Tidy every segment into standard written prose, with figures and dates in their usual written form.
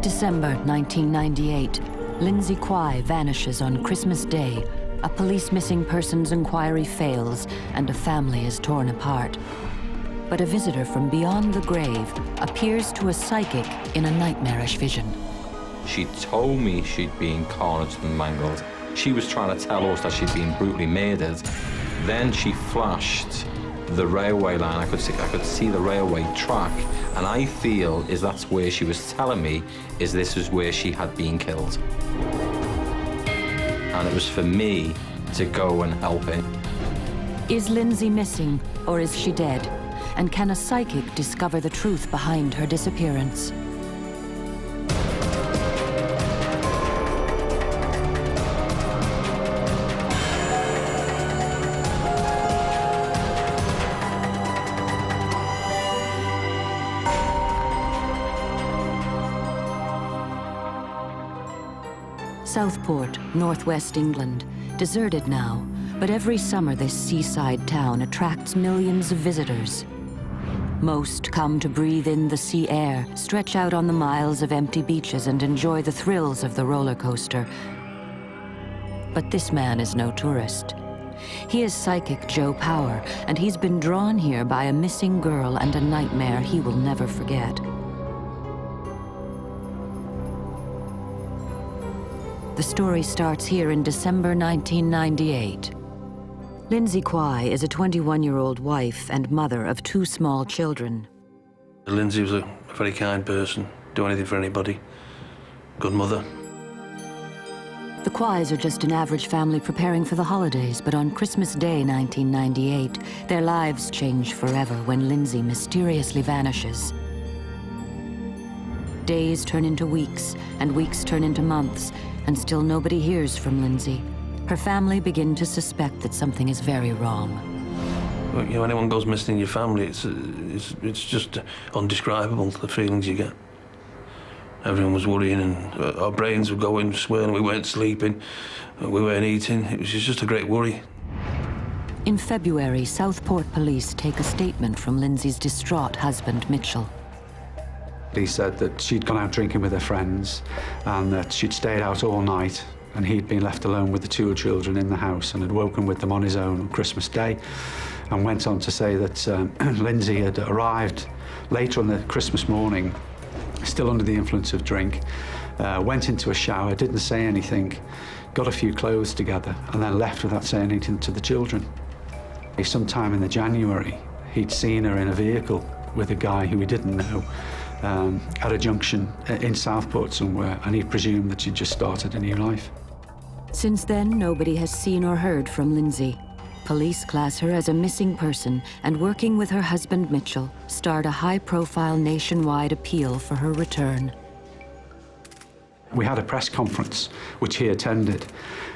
December 1998, Lynsey Quy vanishes on Christmas Day. A police missing persons inquiry fails, and a family is torn apart. But a visitor from beyond the grave appears to a psychic in a nightmarish vision. She told me she'd been carnaged and mangled. She was trying to tell us that she'd been brutally murdered. Then she flashed the railway line. I could see the railway track, and I feel that's where she was telling me this was where she had been killed. And it was for me to go and help her. Is Lynsey missing, or is she dead? And can a psychic discover the truth behind her disappearance? Southport, northwest England, deserted now, but every summer this seaside town attracts millions of visitors. Most come to breathe in the sea air, stretch out on the miles of empty beaches and enjoy the thrills of the roller coaster. But this man is no tourist. He is psychic Joe Power, and he's been drawn here by a missing girl and a nightmare he will never forget. The story starts here in December 1998. Lynsey Quy is a 21-year-old wife and mother of 2 small children. Lynsey was a very kind person, do anything for anybody. Good mother. The Quys are just an average family preparing for the holidays, but on Christmas Day 1998, their lives change forever when Lynsey mysteriously vanishes. Days turn into weeks, and weeks turn into months, and still nobody hears from Lynsey. Her family begin to suspect that something is very wrong. Well, you know, anyone goes missing in your family, it's just undescribable, the feelings you get. Everyone was worrying, and our brains were going, swirling, we weren't sleeping, we weren't eating. It was just a great worry. In February, Southport police take a statement from Lynsey's distraught husband, Mitchell. He said that she'd gone out drinking with her friends and that she'd stayed out all night, and he'd been left alone with the 2 children in the house and had woken with them on his own on Christmas Day, and went on to say that Lynsey had arrived later on the Christmas morning, still under the influence of drink, went into a shower, didn't say anything, got a few clothes together, and then left without saying anything to the children. Sometime in January, he'd seen her in a vehicle with a guy who he didn't know, at a junction in Southport somewhere, and he presumed that she'd just started a new life. Since then, nobody has seen or heard from Lynsey. Police class her as a missing person, and working with her husband Mitchell, start a high-profile nationwide appeal for her return. We had a press conference, which he attended,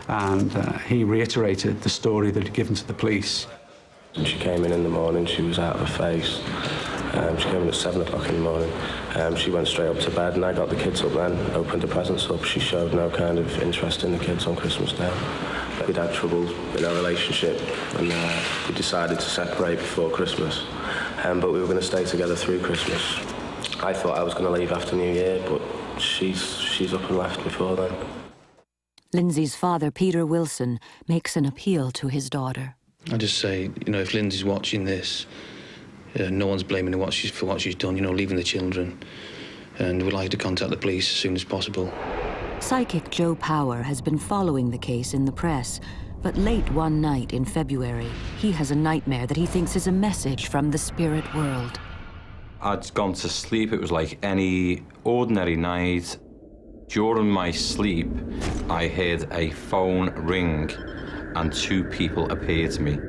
and he reiterated the story that he'd given to the police. She came in the morning, she was out of her face. She came in at 7 o'clock in the morning. She went straight up to bed, and I got the kids up then, opened the presents up. She showed no kind of interest in the kids on Christmas Day. We'd had trouble in our relationship, and we decided to separate before Christmas. But we were going to stay together through Christmas. I thought I was going to leave after New Year, but she's up and left before then. Lynsey's father, Peter Wilson, makes an appeal to his daughter. I just say, you know, if Lynsey's watching this, no one's blaming her for what she's done, you know, leaving the children. And we'd like to contact the police as soon as possible. Psychic Joe Power has been following the case in the press, but late one night in February, he has a nightmare that he thinks is a message from the spirit world. I'd gone to sleep. It was like any ordinary night. During my sleep, I heard a phone ring, and 2 people appeared to me.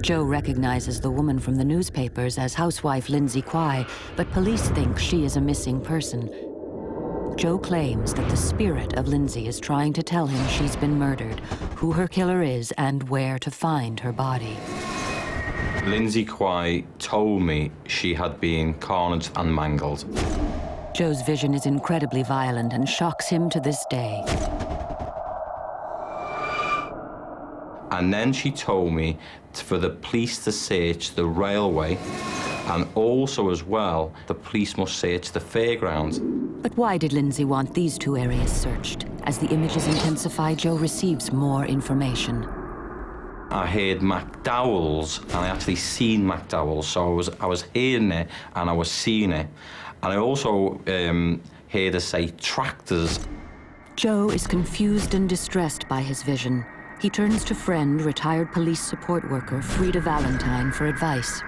Joe recognizes the woman from the newspapers as housewife Lynsey Quy, but police think she is a missing person. Joe claims that the spirit of Lynsey is trying to tell him she's been murdered, who her killer is, and where to find her body. Lynsey Quy told me she had been carnaged and mangled. Joe's vision is incredibly violent and shocks him to this day. And then she told me for the police to search the railway, and also as well, the police must search the fairground. But why did Lynsey want these two areas searched? As the images intensify, Joe receives more information. I heard McDowell's, and I actually seen McDowell's, so I was hearing it and I was seeing it. And I also heard her say tractors. Joe is confused and distressed by his vision. He turns to friend, retired police support worker Frida Valentine, for advice.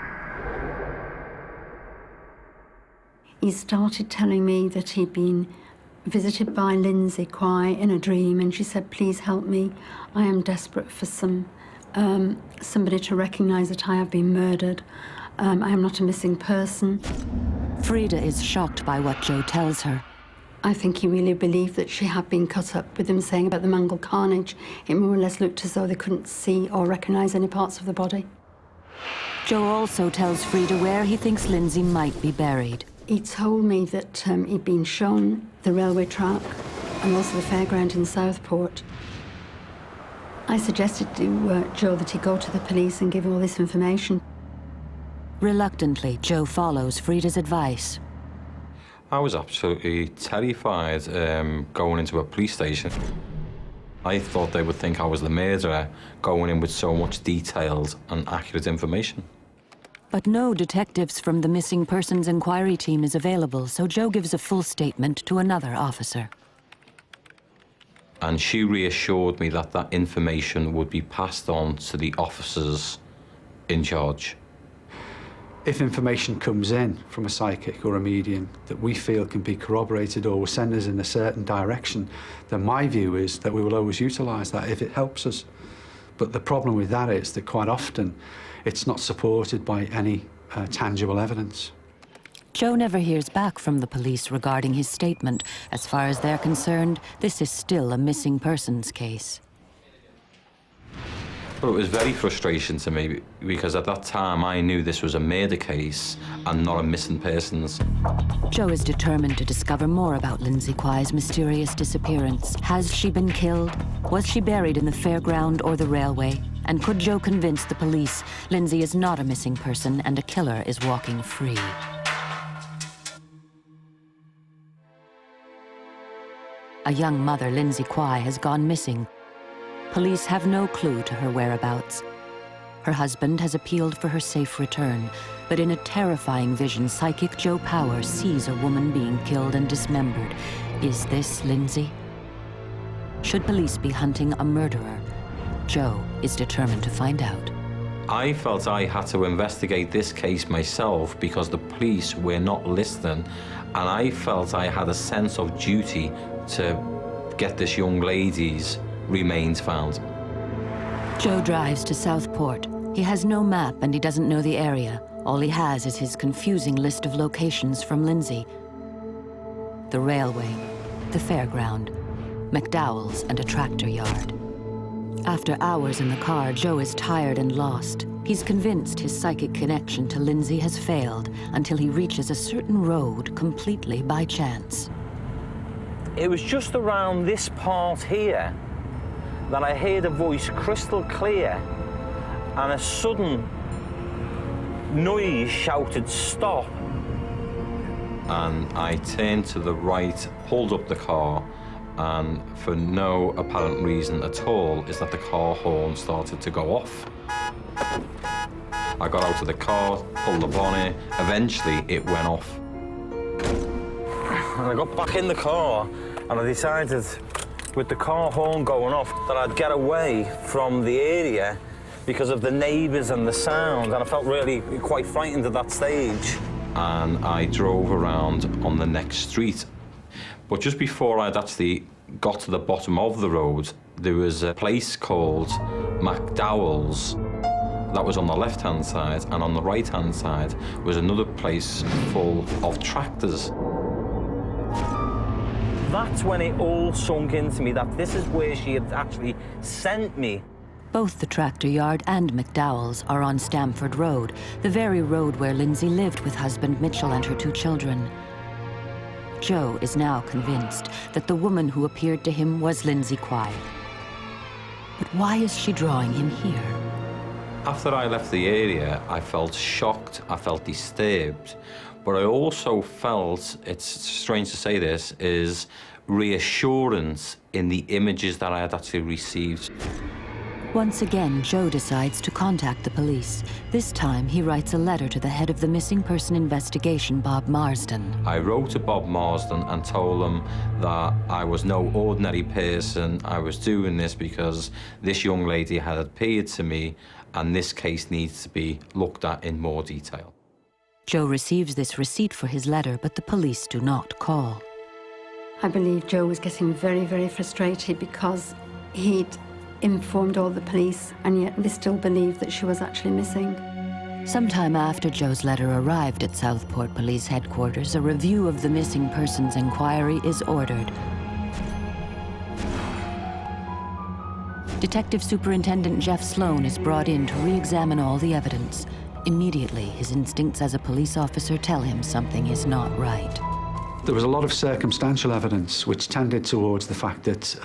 He started telling me that he'd been visited by Lynsey Quy in a dream, and she said, "Please help me. I am desperate for somebody to recognise that I have been murdered. I am not a missing person." Frida is shocked by what Joe tells her. I think he really believed that she had been cut up. With him saying about the mangled carnage, it more or less looked as though they couldn't see or recognise any parts of the body. Joe also tells Frida where he thinks Lynsey might be buried. He told me that he'd been shown the railway track and also the fairground in Southport. I suggested to Joe that he go to the police and give all this information. Reluctantly, Joe follows Frida's advice. I was absolutely terrified going into a police station. I thought they would think I was the murderer, going in with so much detailed and accurate information. But no detectives from the Missing Persons Inquiry Team is available, so Joe gives a full statement to another officer. And she reassured me that that information would be passed on to the officers in charge. If information comes in from a psychic or a medium that we feel can be corroborated or will send us in a certain direction, then my view is that we will always utilise that if it helps us. But the problem with that is that quite often it's not supported by any tangible evidence. Joe never hears back from the police regarding his statement. As far as they're concerned, this is still a missing persons case. Well, it was very frustrating to me because at that time I knew this was a murder case and not a missing persons. Joe is determined to discover more about Lynsey Quy mysterious disappearance. Has she been killed? Was she buried in the fairground or the railway? And could Joe convince the police Lynsey is not a missing person and a killer is walking free? A young mother, Lynsey Quy, has gone missing. Police have no clue to her whereabouts. Her husband has appealed for her safe return, but in a terrifying vision, psychic Joe Power sees a woman being killed and dismembered. Is this Lynsey? Should police be hunting a murderer? Joe is determined to find out. I felt I had to investigate this case myself because the police were not listening, and I felt I had a sense of duty to get this young lady's remains found. Joe drives to Southport. He has no map and he doesn't know the area. All he has is his confusing list of locations from Lynsey. The railway, the fairground, McDowell's, and a tractor yard. After hours in the car, Joe is tired and lost. He's convinced his psychic connection to Lynsey has failed until he reaches a certain road completely by chance. It was just around this part here that I heard a voice crystal clear, and a sudden noise shouted, "Stop!" And I turned to the right, pulled up the car, and for no apparent reason at all is that the car horn started to go off. I got out of the car, pulled the bonnet, eventually it went off. And I got back in the car and I decided, with the car horn going off, that I'd get away from the area because of the neighbours and the sound, and I felt really quite frightened at that stage. And I drove around on the next street. But just before I'd actually got to the bottom of the road, there was a place called McDowell's that was on the left-hand side, and on the right-hand side was another place full of tractors. That's when it all sunk into me that this is where she had actually sent me. Both the tractor yard and McDowell's are on Stamford Road, the very road where Lynsey lived with husband Mitchell and her 2 children. Joe is now convinced that the woman who appeared to him was Lynsey Quy. But why is she drawing him here? After I left the area, I felt shocked, I felt disturbed, But I also felt, it's strange to say this, is reassurance in the images that I had actually received. Once again, Joe decides to contact the police. This time, he writes a letter to the head of the missing person investigation, Bob Marsden. I wrote to Bob Marsden and told him that I was no ordinary person. I was doing this because this young lady had appeared to me, and this case needs to be looked at in more detail. Joe receives this receipt for his letter, but the police do not call. I believe Joe was getting very, very frustrated because he'd informed all the police, and yet they still believed that she was actually missing. Sometime after Joe's letter arrived at Southport Police Headquarters, a review of the missing persons inquiry is ordered. Detective Superintendent Jeff Sloan is brought in to re-examine all the evidence. Immediately, his instincts as a police officer tell him something is not right. There was a lot of circumstantial evidence which tended towards the fact that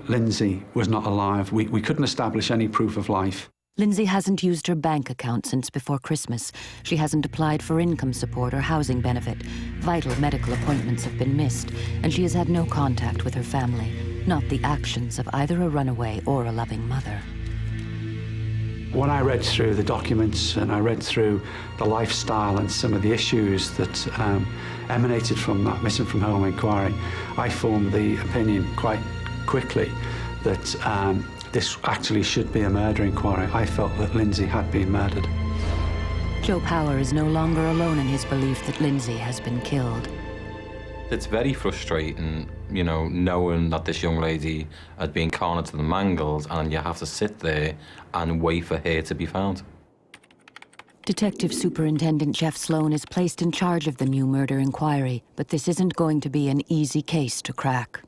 Lynsey was not alive. We couldn't establish any proof of life. Lynsey hasn't used her bank account since before Christmas. She hasn't applied for income support or housing benefit. Vital medical appointments have been missed, and she has had no contact with her family, not the actions of either a runaway or a loving mother. When I read through the documents and I read through the lifestyle and some of the issues that emanated from that missing from home inquiry, I formed the opinion quite quickly that this actually should be a murder inquiry. I felt that Lynsey had been murdered. Joe Power is no longer alone in his belief that Lynsey has been killed. It's very frustrating, you know, knowing that this young lady had been carnaged and mangled, and you have to sit there and wait for her to be found. Detective Superintendent Jeff Sloan is placed in charge of the new murder inquiry, but this isn't going to be an easy case to crack.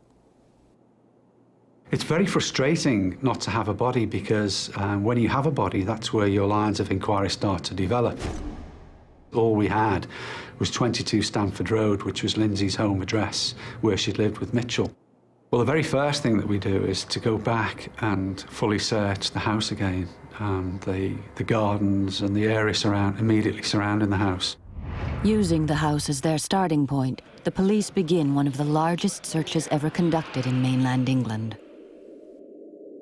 It's very frustrating not to have a body because when you have a body, that's where your lines of inquiry start to develop. All we had was 22 Stamford Road, which was Lynsey's home address, where she'd lived with Mitchell. Well, the very first thing that we do is to go back and fully search the house again, the gardens and the area immediately surrounding the house. Using the house as their starting point, the police begin one of the largest searches ever conducted in mainland England.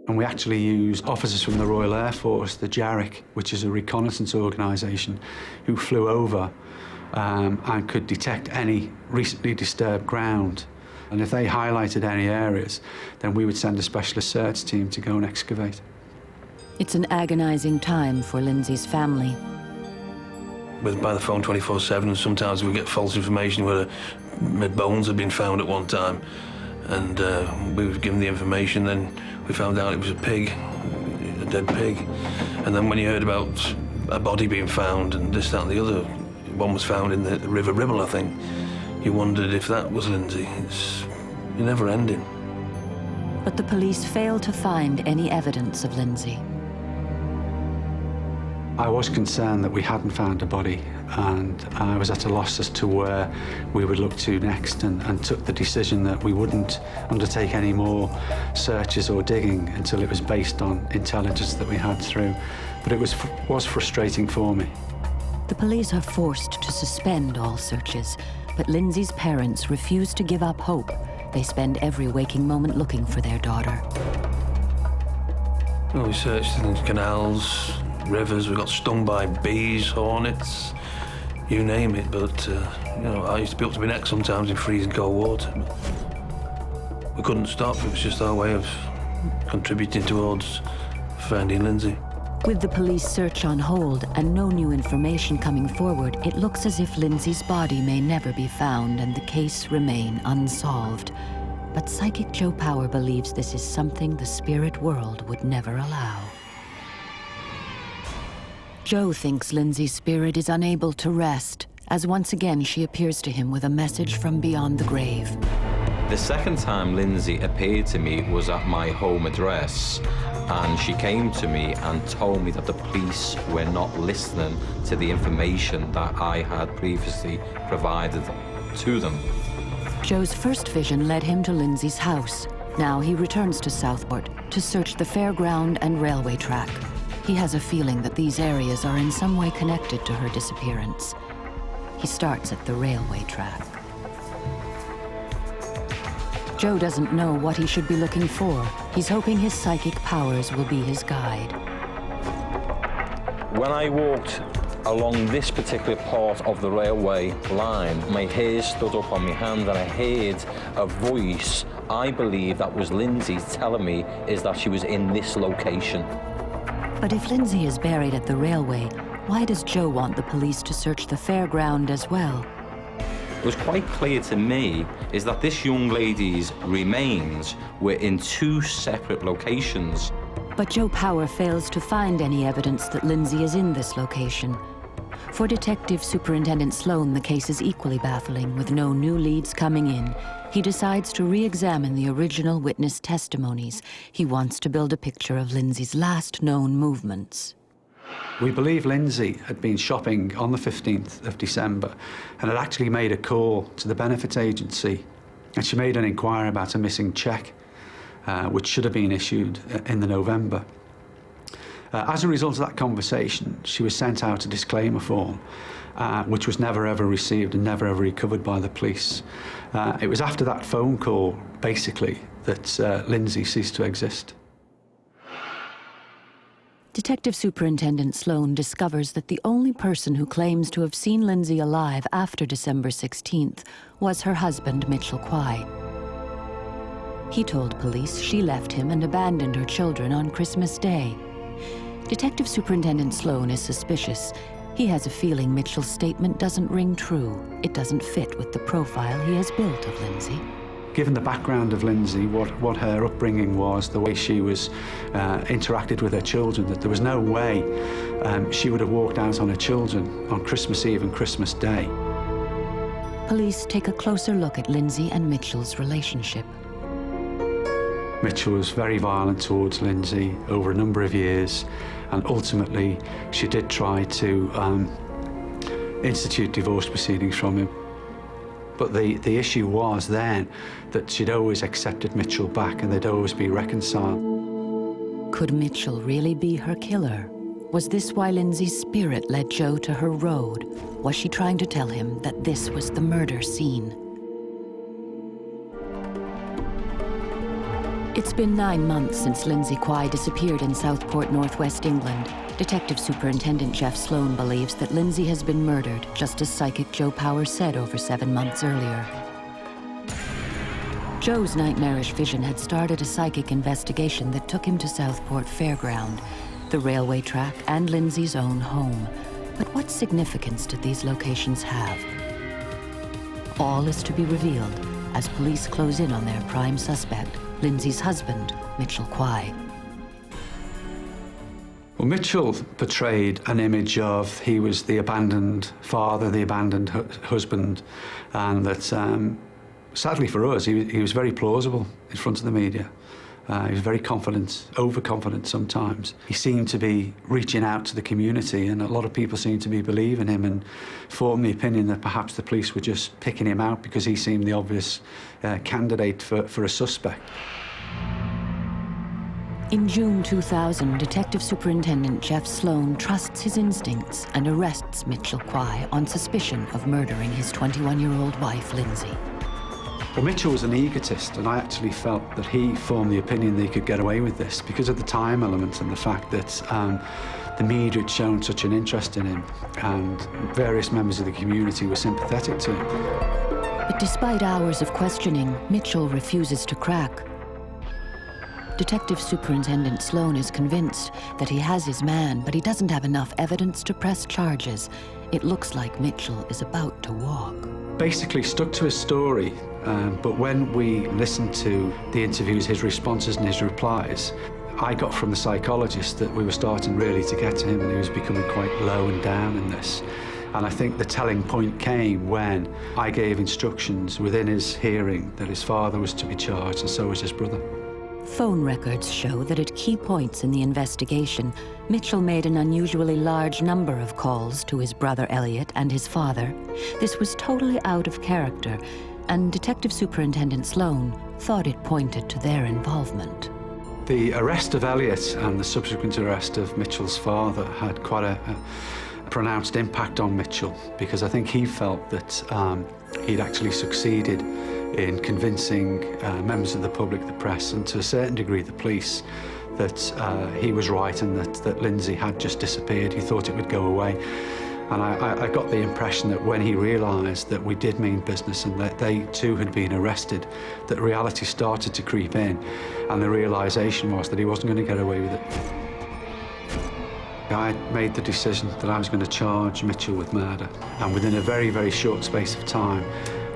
And we actually used officers from the Royal Air Force, the JARIC, which is a reconnaissance organisation, who flew over and could detect any recently disturbed ground. And if they highlighted any areas, then we would send a specialist search team to go and excavate. It's an agonizing time for Lynsey's family. We're by the phone 24/7, and sometimes we get false information where bones had been found at one time, and we were given the information, then we found out it was a pig, a dead pig. And then when you heard about a body being found and this, that and the other, one was found in the River Ribble, I think, you wondered if that was Lynsey. It's never ending. But the police failed to find any evidence of Lynsey. I was concerned that we hadn't found a body, and I was at a loss as to where we would look to next, and took the decision that we wouldn't undertake any more searches or digging until it was based on intelligence that we had through. But it was frustrating for me. The police are forced to suspend all searches, but Lynsey's parents refuse to give up hope. They spend every waking moment looking for their daughter. Well, we searched in canals, rivers, we got stung by bees, hornets, you name it. But, I used to be up to my neck sometimes in freezing cold water. But we couldn't stop. It was just our way of contributing towards finding Lynsey. With the police search on hold and no new information coming forward, it looks as if Lynsey's body may never be found and the case remain unsolved. But Psychic Joe Power believes this is something the spirit world would never allow. Joe thinks Lynsey's spirit is unable to rest, as once again she appears to him with a message from beyond the grave. The second time Lynsey appeared to me was at my home address, and she came to me and told me that the police were not listening to the information that I had previously provided to them. Joe's first vision led him to Lynsey's house. Now he returns to Southport to search the fairground and railway track. He has a feeling that these areas are in some way connected to her disappearance. He starts at the railway track. Joe doesn't know what he should be looking for. He's hoping his psychic powers will be his guide. When I walked along this particular part of the railway line, my hair stood up on my hand and I heard a voice. I believe that was Lynsey telling me is that she was in this location. But if Lynsey is buried at the railway, why does Joe want the police to search the fairground as well? It was quite clear to me is that this young lady's remains were in two separate locations. But Joe Power fails to find any evidence that Lynsey is in this location. For Detective Superintendent Sloan, the case is equally baffling, with no new leads coming in. He decides to re-examine the original witness testimonies. He wants to build a picture of Lynsey's last known movements. We believe Lynsey had been shopping on the 15th of December and had actually made a call to the benefits agency, and she made an inquiry about a missing cheque, which should have been issued in the November. As a result of that conversation, she was sent out a disclaimer form, which was never ever received and never ever recovered by the police. It was after that phone call, basically, that Lynsey ceased to exist. Detective Superintendent Sloan discovers that the only person who claims to have seen Lynsey alive after December 16th was her husband, Mitchell Quy. He told police she left him and abandoned her children on Christmas Day. Detective Superintendent Sloan is suspicious. He has a feeling Mitchell's statement doesn't ring true. It doesn't fit with the profile he has built of Lynsey. Given the background of Lynsey, what her upbringing was, the way she was interacted with her children, that there was no way she would have walked out on her children on Christmas Eve and Christmas Day. Police take a closer look at Lynsey and Mitchell's relationship. Mitchell was very violent towards Lynsey over a number of years, and ultimately she did try to institute divorce proceedings from him. But the issue was then that she'd always accepted Mitchell back and they'd always be reconciled. Could Mitchell really be her killer? Was this why Lynsey's spirit led Joe to her road? Was she trying to tell him that this was the murder scene? It's been 9 months since Lynsey Quy disappeared in Southport, northwest England. Detective Superintendent Jeff Sloan believes that Lynsey has been murdered, just as psychic Joe Power said over 7 months earlier. Joe's nightmarish vision had started a psychic investigation that took him to Southport Fairground, the railway track, and Lynsey's own home. But what significance did these locations have? All is to be revealed as police close in on their prime suspect, Lynsey's husband, Mitchell Quy. Well, Mitchell portrayed an image of he was the abandoned father, the abandoned husband, and that, sadly for us, he was very plausible in front of the media. He was very confident, overconfident sometimes. He seemed to be reaching out to the community, and a lot of people seemed to be believing him and formed the opinion that perhaps the police were just picking him out because he seemed the obvious candidate for a suspect. In June 2000, Detective Superintendent Jeff Sloan trusts his instincts and arrests Mitchell Quy on suspicion of murdering his 21-year-old wife, Lynsey. Well, Mitchell was an egotist, and I actually felt that he formed the opinion that he could get away with this because of the time element and the fact that the media had shown such an interest in him, and various members of the community were sympathetic to him. But despite hours of questioning, Mitchell refuses to crack. Detective Superintendent Sloan is convinced that he has his man, but he doesn't have enough evidence to press charges. It looks like Mitchell is about to walk. Basically stuck to his story, but when we listened to the interviews, his responses and his replies, I got from the psychologist that we were starting really to get to him and he was becoming quite low and down in this. And I think the telling point came when I gave instructions within his hearing that his father was to be charged and so was his brother. Phone records show that at key points in the investigation, Mitchell made an unusually large number of calls to his brother Elliot and his father. This was totally out of character, and Detective Superintendent Sloan thought it pointed to their involvement. The arrest of Elliot and the subsequent arrest of Mitchell's father had quite pronounced impact on Mitchell, because I think he felt that he'd actually succeeded in convincing members of the public, the press, and to a certain degree the police, that he was right and that Lynsey had just disappeared. He thought it would go away. And I got the impression that when he realised that we did mean business and that they too had been arrested, that reality started to creep in, and the realisation was that he wasn't going to get away with it. I made the decision that I was going to charge Mitchell with murder, and within a very, very short space of time,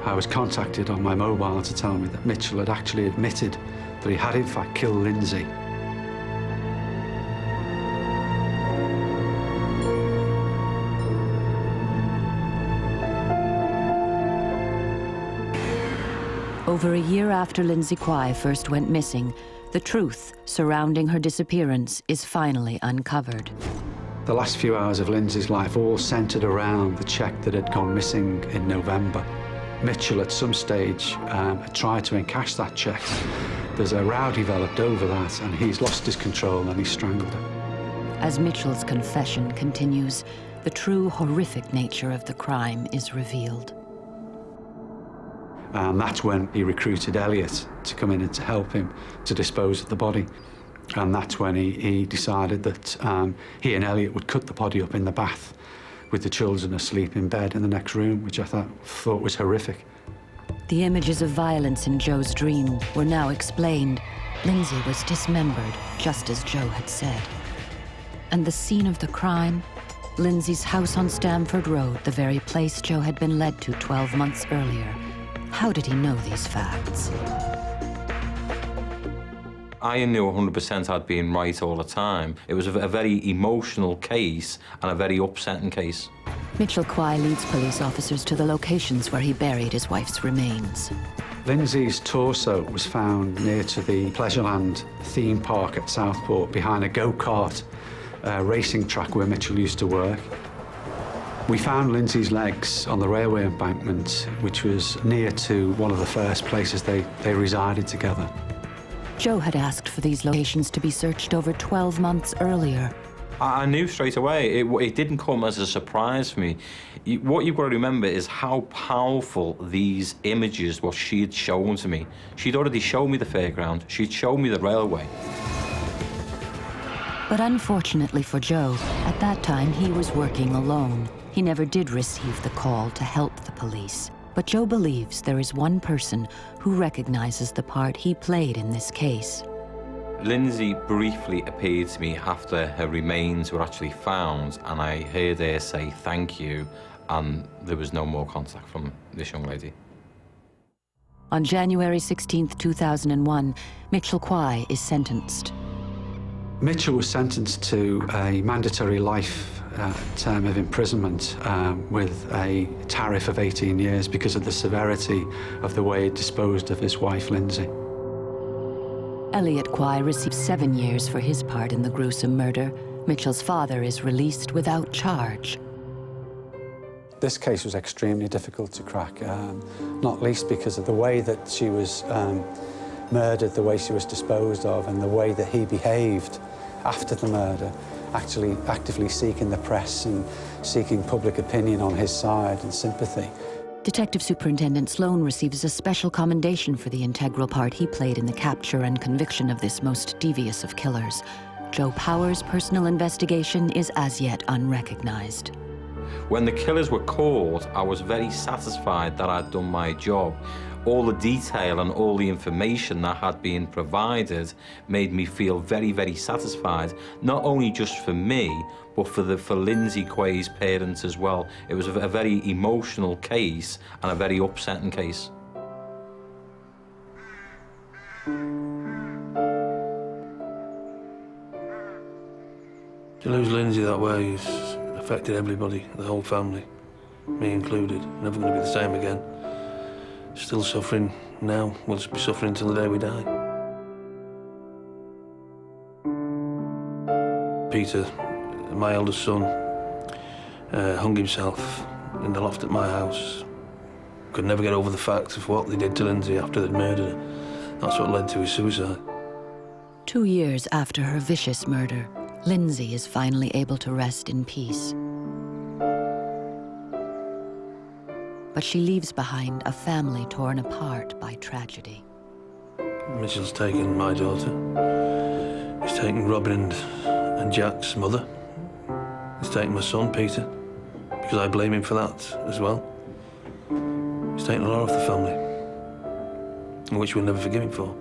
I was contacted on my mobile to tell me that Mitchell had actually admitted that he had in fact killed Lynsey. Over a year after Lynsey Quy first went missing, the truth surrounding her disappearance is finally uncovered. The last few hours of Lynsey's life all centred around the cheque that had gone missing in November. Mitchell, at some stage, had tried to encash that cheque. There's a row developed over that, and he's lost his control and he's strangled her. As Mitchell's confession continues, the true horrific nature of the crime is revealed. And that's when he recruited Elliot to come in and to help him to dispose of the body. And that's when he decided that he and Elliot would cut the body up in the bath with the children asleep in bed in the next room, which I thought was horrific. The images of violence in Joe's dream were now explained. Lynsey was dismembered, just as Joe had said. And the scene of the crime? Lynsey's house on Stamford Road, the very place Joe had been led to 12 months earlier. How did he know these facts? I knew 100% I'd been right all the time. It was a very emotional case and a very upsetting case. Mitchell Quy leads police officers to the locations where he buried his wife's remains. Lynsey's torso was found near to the Pleasureland theme park at Southport, behind a go-kart racing track where Mitchell used to work. We found Lynsey's legs on the railway embankment, which was near to one of the first places they resided together. Joe had asked for these locations to be searched over 12 months earlier. I knew straight away. It didn't come as a surprise for me. What you've got to remember is how powerful these images, what she had shown to me. She'd already shown me the fairground. She'd shown me the railway. But unfortunately for Joe, at that time he was working alone. He never did receive the call to help the police. But Joe believes there is one person who recognizes the part he played in this case. Lynsey briefly appeared to me after her remains were actually found, and I heard her say thank you, and there was no more contact from this young lady. On January 16, 2001, Mitchell Quy is sentenced. Mitchell was sentenced to a mandatory life term of imprisonment with a tariff of 18 years because of the severity of the way he disposed of his wife, Lynsey. Elliot Quy received 7 years for his part in the gruesome murder. Mitchell's father is released without charge. This case was extremely difficult to crack, not least because of the way that she was murdered, the way she was disposed of, and the way that he behaved after the murder, actually actively seeking the press and seeking public opinion on his side and sympathy. Detective Superintendent Sloan receives a special commendation for the integral part he played in the capture and conviction of this most devious of killers. Joe Power's personal investigation is as yet unrecognized. When the killers were caught, I was very satisfied that I'd done my job. All the detail and all the information that had been provided made me feel very, very satisfied, not only just for me, but for Lynsey Quy parents as well. It was a very emotional case and a very upsetting case. To lose Lynsey that way has affected everybody, the whole family, me included. Never going to be the same again. Still suffering now. We'll just be suffering until the day we die. Peter, my eldest son, hung himself in the loft at my house. Could never get over the fact of what they did to Lynsey after they'd murdered her. That's what led to his suicide. 2 years after her vicious murder, Lynsey is finally able to rest in peace. but she leaves behind a family torn apart by tragedy. Mitchell's taken my daughter. He's taken Robin and Jack's mother. He's taken my son, Peter, because I blame him for that as well. He's taken a lot off the family, which we'll never forgive him for.